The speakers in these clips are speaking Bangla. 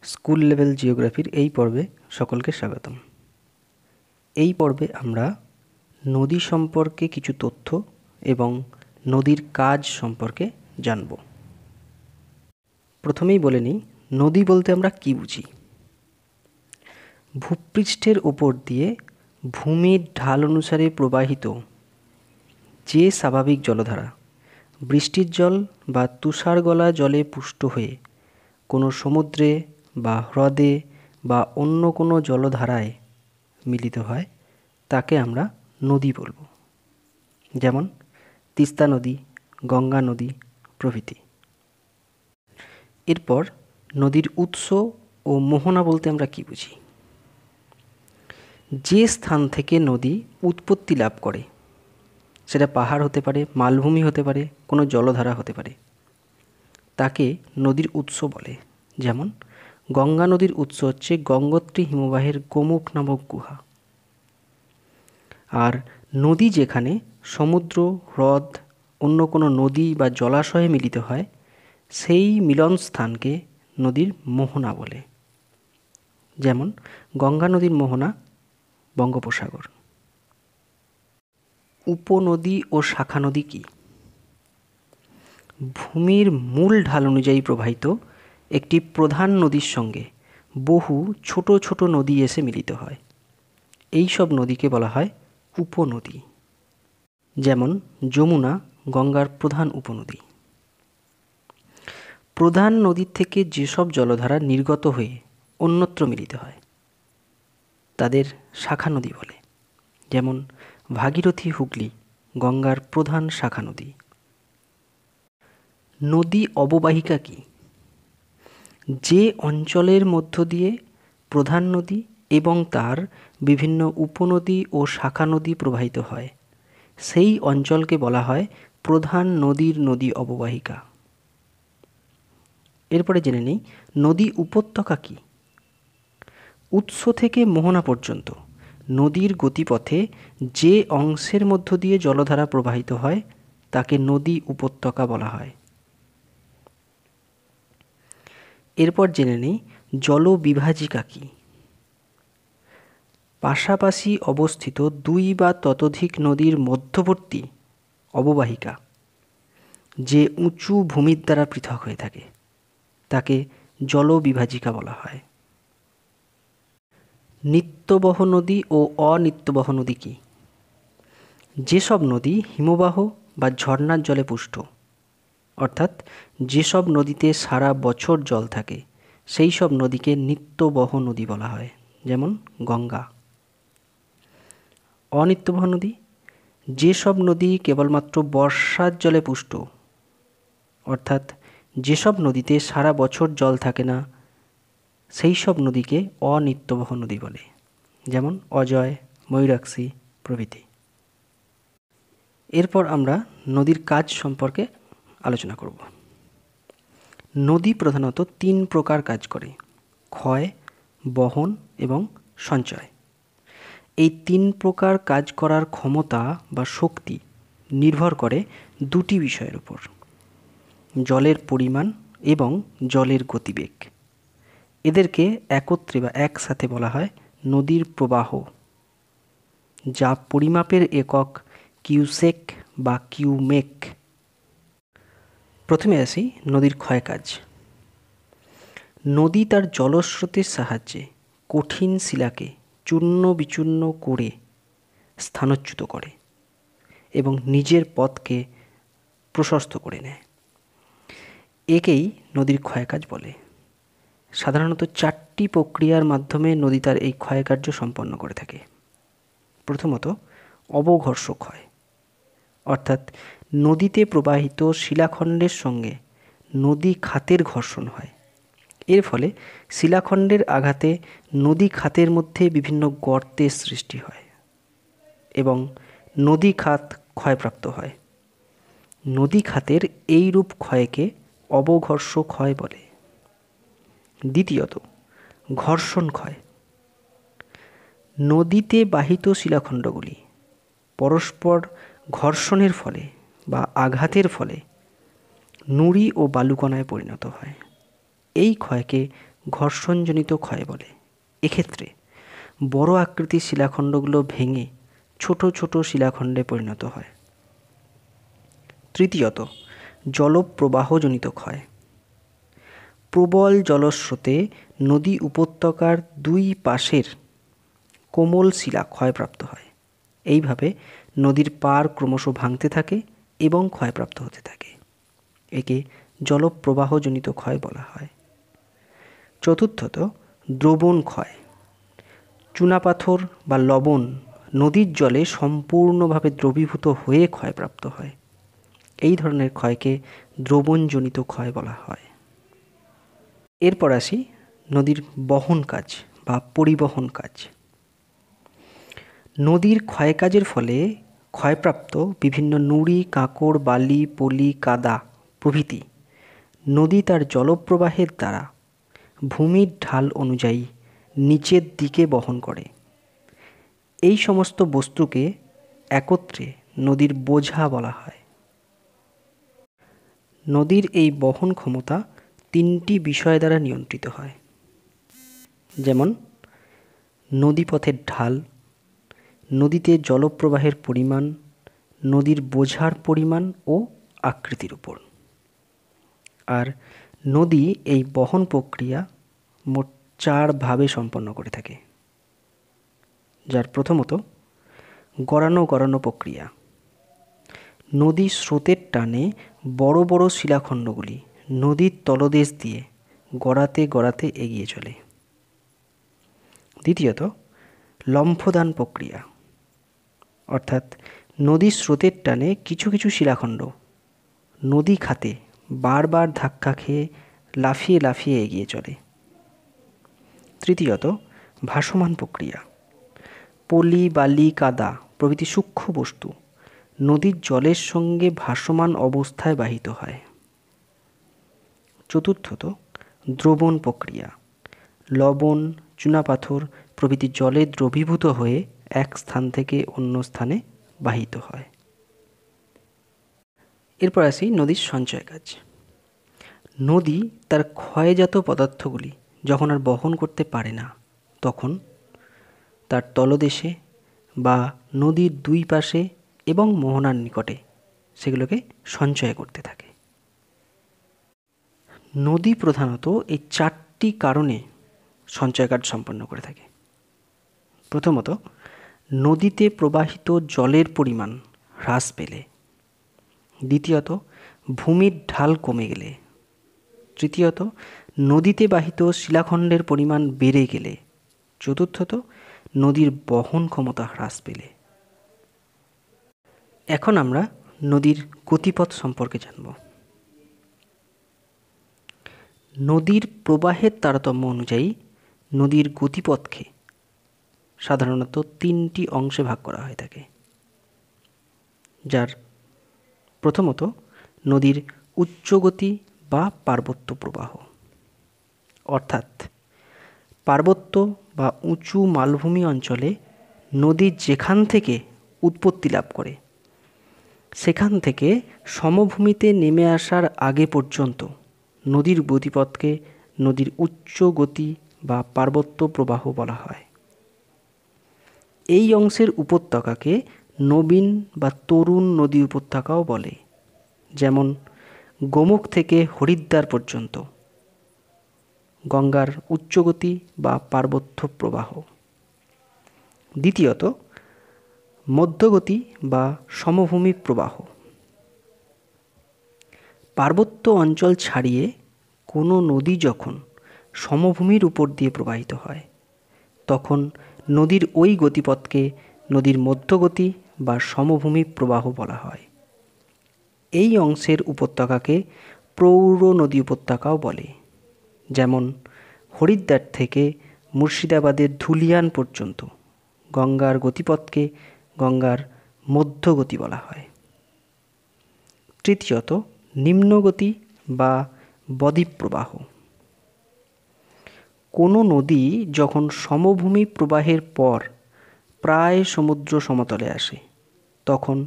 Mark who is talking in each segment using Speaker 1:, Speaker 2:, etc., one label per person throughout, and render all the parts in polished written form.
Speaker 1: স্কুল লেভেল জিওগ্রাফির এই পর্বে সকলকে স্বাগতম। এই পর্বে আমরা নদী সম্পর্কে কিছু তথ্য এবং নদীর কাজ সম্পর্কে জানব। প্রথমেই বলে নিই, নদী বলতে আমরা কী বুঝি। ভূপৃষ্ঠের ওপর দিয়ে ভূমির ঢাল অনুসারে প্রবাহিত যে স্বাভাবিক জলধারা বৃষ্টির জল বা তুষার গলা জলে পুষ্ট হয়ে কোনো সমুদ্রে বা হ্রদে বা অন্য কোনো জলধারায় মিলিত হয় তাকে আমরা নদী বলবো। যেমন তিস্তা নদী, গঙ্গা নদী প্রভৃতি। এরপর নদীর উৎস ও মোহনা বলতে আমরা কী বুঝি। যে স্থান থেকে নদী উৎপত্তি লাভ করে, সেটা পাহাড় হতে পারে, মালভূমি হতে পারে, কোনো জলধারা হতে পারে, তাকে নদীর উৎস বলে। যেমন গঙ্গা নদীর উৎস হচ্ছে গঙ্গোত্রী হিমবাহের গোমুখ নামক গুহা। আর নদী যেখানে সমুদ্র, হ্রদ, অন্য কোনো নদী বা জলাশয়ে মিলিত হয় সেই মিলন স্থানকে নদীর মোহনা বলে। যেমন গঙ্গা নদীর মোহনা বঙ্গোপসাগর। উপনদী ও শাখা নদী কী? ভূমির মূল ঢাল অনুযায়ী প্রবাহিত একটি প্রধান নদীর সঙ্গে বহু ছোট ছোট নদী এসে মিলিত হয়, এই সব নদীকে বলা হয় উপনদী। যেমন যমুনা গঙ্গার প্রধান উপনদী। প্রধান নদীর থেকে যেসব জলধারা নির্গত হয়ে অন্যত্র মিলিত হয় তাদের শাখা নদী বলে। যেমন ভাগীরথী, হুগলি গঙ্গার প্রধান শাখা নদী। নদী অববাহিকা কী? যে অঞ্চলের মধ্য দিয়ে প্রধান নদী এবং তার বিভিন্ন উপনদী ও শাখা নদী প্রবাহিত হয় সেই অঞ্চলকে বলা হয় প্রধান নদীর নদী অববাহিকা। এরপরে জেনে নিই নদী উপত্যকা কী। উৎস থেকে মোহনা পর্যন্ত নদীর গতিপথে যে অংশের মধ্য দিয়ে জলধারা প্রবাহিত হয় তাকে নদী উপত্যকা বলা হয়। এরপর জেনে নিই জলবিভাজিকা কী। পাশাপাশি অবস্থিত দুই বা ততোধিক নদীর মধ্যবর্তী অববাহিকা যে উঁচু ভূমির দ্বারা পৃথক হয়ে থাকে তাকে জলবিভাজিকা বলা হয়। নিত্যবহ নদী ও অনিত্যবহ নদী কী? যেসব নদী হিমবাহ বা ঝর্ণার জলে পুষ্ট, অর্থাৎ যেসব নদীতে সারা বছর জল থাকে সেই সব নদীকে নিত্যবহ নদী বলা হয়। যেমন গঙ্গা। অনিত্যবহ নদী যেসব নদী কেবলমাত্র বর্ষার জলে পুষ্ট, অর্থাৎ যেসব নদীতে সারা বছর জল থাকে না সেই সব নদীকে অনিত্যবহ নদী বলে। যেমন অজয়, ময়ূরাক্ষী প্রভৃতি। এরপর আমরা নদীর কাজ সম্পর্কে আলোচনা করব। নদী প্রধানত 3 প্রকার কাজ করে: ক্ষয়, বহন এবং সঞ্চয়। এই 3 প্রকার কাজ করার ক্ষমতা বা শক্তি নির্ভর করে দুটি বিষয়ের উপর: জলের পরিমাণ এবং জলের গতিবেগ। এদেরকে একত্রে বা একসাথে বলা হয় নদীর প্রবাহ, যা পরিমাপের একক কিউসেক বা কিউমেক। প্রথমে আসি নদীর ক্ষয় কাজ। নদী তার জলস্রোতের সাহায্যে কঠিন শিলাকে চূর্ণ বিচূর্ণ করে স্থানচ্যুত করে এবং নিজের পথকে প্রশস্ত করে নেয়। একেই নদীর ক্ষয়কাজ বলে। সাধারণত 4টি প্রক্রিয়ার মাধ্যমে নদী তার এই ক্ষয়কার্য সম্পন্ন করে থাকে। প্রথমত অবঘর্ষ ক্ষয়, অর্থাৎ নদীতে প্রবাহিত শিলাখণ্ডের সঙ্গে নদী খাতের ঘর্ষণ হয়। এর ফলে শিলাখণ্ডের আঘাতে নদী খাতের মধ্যে বিভিন্ন গর্তের সৃষ্টি হয় এবং নদী খাত ক্ষয়প্রাপ্ত হয়। নদী খাতের এইরূপ ক্ষয়কে অবঘর্ষ ক্ষয় বলে। দ্বিতীয়ত ঘর্ষণ ক্ষয়। নদীতে বাহিত শিলাখণ্ডগুলি পরস্পর ঘর্ষণের ফলে বা আঘাতের ফলে নুড়ি ও বালুকণায় পরিণত হয়। এই ক্ষয়কে ঘর্ষণজনিত ক্ষয় বলে। এক্ষেত্রে বড় আকৃতির শিলাখণ্ডগুলো ভেঙে ছোট ছোট শিলাখণ্ডে পরিণত হয়। তৃতীয়ত, জলপ্রবাহজনিত ক্ষয়। প্রবল জলস্রোতে নদী উপত্যকার দুই পাশের কোমল শিলা ক্ষয়প্রাপ্ত হয়। এইভাবে নদীর পাড় ক্রমশ ভাঙতে থাকে এবং ক্ষয়প্রাপ্ত হতে থাকে। একে জলপ্রবাহজনিত ক্ষয় বলা হয়। চতুর্থত, দ্রবণ ক্ষয়। চুনাপাথর বা লবণ নদীর জলে সম্পূর্ণভাবে দ্রবীভূত হয়ে ক্ষয়প্রাপ্ত হয়। এই ধরনের ক্ষয়কে দ্রবণজনিত ক্ষয় বলা হয়। এরপর আসি নদীর বহন কাজ বা পরিবহন কাজ। নদীর ক্ষয়কাজের ফলে ক্ষয়প্রাপ্ত বিভিন্ন নুড়ি, কাঁকড়, বালি, পলি, কাদা প্রভৃতি নদী তার জলপ্রবাহের দ্বারা ভূমির ঢাল অনুযায়ী নিচের দিকে বহন করে। এই সমস্ত বস্তুকে একত্রে নদীর বোঝা বলা হয়। নদীর এই বহন ক্ষমতা তিনটি বিষয় দ্বারা নিয়ন্ত্রিত হয়, যেমন নদীপথের ঢাল, নদীতে জলপ্রবাহের পরিমাণ, নদীর বোঝার পরিমাণ ও আকৃতির উপর। আর নদী এই বহন প্রক্রিয়া মোট 4 ভাবে সম্পন্ন করে থাকে, যার প্রথমত গড়ানো প্রক্রিয়া। নদী স্রোতের টানে বড় বড় শিলাখণ্ডগুলি নদীর তলদেশ দিয়ে গড়াতে এগিয়ে চলে। দ্বিতীয়ত, লম্ফদান প্রক্রিয়া, অর্থাৎ নদীর স্রোতের টানে কিছু কিছু শিলাখণ্ড নদী খাতে বারবার ধাক্কা খেয়ে লাফিয়ে এগিয়ে চলে। তৃতীয়ত, ভাসমান প্রক্রিয়া। পলি, বালি, কাদা প্রভৃতি সূক্ষ্ম বস্তু নদীর জলের সঙ্গে ভাসমান অবস্থায় বাহিত হয়। চতুর্থত, দ্রবণ প্রক্রিয়া। লবণ, চুনাপাথর প্রভৃতি জলে দ্রবীভূত হয়ে এক স্থান থেকে অন্য স্থানে বাহিত হয়। এরপর আসি নদীর সঞ্চয় কাজ। নদী তার ক্ষয়জাত পদার্থগুলি যখন আর বহন করতে পারে না, তখন তার তলদেশে বা নদীর দুই পাশে এবং মোহনার নিকটে সেগুলোকে সঞ্চয় করতে থাকে। নদী প্রধানত এই 4টি কারণে সঞ্চয় কাজ সম্পন্ন করে থাকে। প্রথমত, নদীতে প্রবাহিত জলের পরিমাণ হ্রাস পেলে। দ্বিতীয়ত, ভূমির ঢাল কমে গেলে। তৃতীয়ত, নদীতে বাহিত শিলাখণ্ডের পরিমাণ বেড়ে গেলে। চতুর্থত, নদীর বহন ক্ষমতা হ্রাস পেলে। এখন আমরা নদীর গতিপথ সম্পর্কে জানব। নদীর প্রবাহের তারতম্য অনুযায়ী নদীর গতিপথকে সাধারণত 3টি অংশে ভাগ করা হয়ে থাকে, যার প্রথমত নদীর উচ্চগতি বা পার্বত্য প্রবাহ, অর্থাৎ পার্বত্য বা উঁচু মালভূমি অঞ্চলে নদী যেখান থেকে উৎপত্তি লাভ করে সেখান থেকে সমভূমিতে নেমে আসার আগে পর্যন্ত নদীর গতিপথকে নদীর উচ্চ গতি বা পার্বত্য প্রবাহ বলা হয়। এই অংশের উপত্যকাকে নবীন বা তরুণ নদী উপত্যকাও বলে, যেমন গোমুখ থেকে হরিদ্বার পর্যন্ত গঙ্গার উচ্চগতি বা পার্বত্য প্রবাহ। দ্বিতীয়ত, মধ্যগতি বা সমভূমি প্রবাহ। পার্বত্য অঞ্চল ছাড়িয়ে কোনো নদী যখন সমভূমির উপর দিয়ে প্রবাহিত হয়, তখন নদীর ওই গতিপথকে নদীর মধ্যগতি বা সমভূমি প্রবাহ বলা হয়। এই অংশের উপত্যকাকে প্রৌঢ় নদী উপত্যকাও বলে, যেমন হরিদ্বার থেকে মুর্শিদাবাদের ধুলিয়ান পর্যন্ত গঙ্গার গতিপথকে গঙ্গার মধ্যগতি বলা হয়। তৃতীয়ত, নিম্নগতি বা বদ্বীপ প্রবাহ। কোনো নদী যখন সমভূমি প্রবাহের পর প্রায় সমুদ্র সমতলে আসে, তখন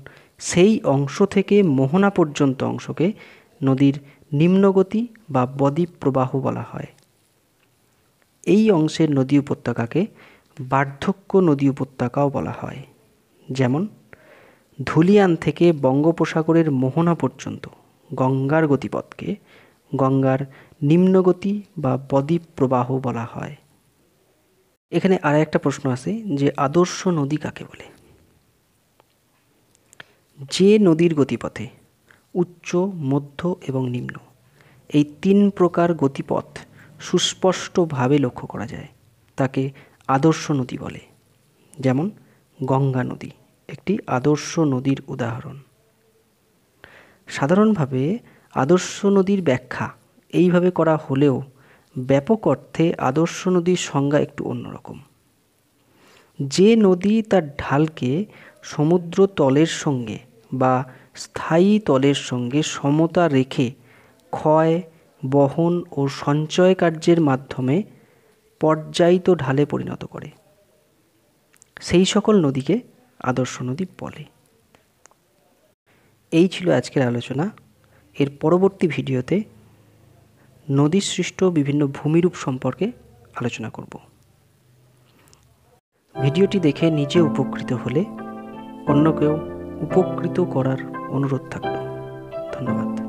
Speaker 1: সেই অংশ থেকে মোহনা পর্যন্ত অংশকে নদীর নিম্নগতি বা বদ্বীপ প্রবাহ বলা হয়। এই অংশের নদী উপত্যকাকে বার্ধক্য নদী উপত্যকাও বলা হয়। যেমন ধুলিয়ান থেকে বঙ্গোপসাগরের মোহনা পর্যন্ত গঙ্গার গতিপথকে গঙ্গার নিম্নগতি বা বদ্বীপ প্রবাহ বলা হয়। এখানে আর একটা প্রশ্ন আছে যে আদর্শ নদী কাকে বলে? যে নদীর গতিপথে উচ্চ, মধ্য এবং নিম্ন এই 3 প্রকার গতিপথ সুস্পষ্টভাবে লক্ষ্য করা যায় তাকে আদর্শ নদী বলে। যেমন গঙ্গা নদী একটি আদর্শ নদীর উদাহরণ। সাধারণভাবে আদর্শ নদীর ব্যাখ্যা এইভাবে করা হলেও ব্যাপক অর্থে আদর্শ নদীর সংজ্ঞা একটু অন্যরকম। যে নদী তার ঢালকে সমুদ্র তলের সঙ্গে বা স্থায়ী তলের সঙ্গে সমতা রেখে ক্ষয়, বহন ও সঞ্চয় কার্যের মাধ্যমে পর্যায়িত ঢালে পরিণত করে, সেই সকল নদীকে আদর্শ নদী বলে। এই ছিল আজকের আলোচনা। এর পরবর্তী ভিডিওতে নদী সৃষ্ট বিভিন্ন ভূমিরূপ সম্পর্কে আলোচনা করব। ভিডিওটি দেখে নিজে উপকৃত হলে অন্যকেও উপকৃত করার অনুরোধ থাকল। ধন্যবাদ।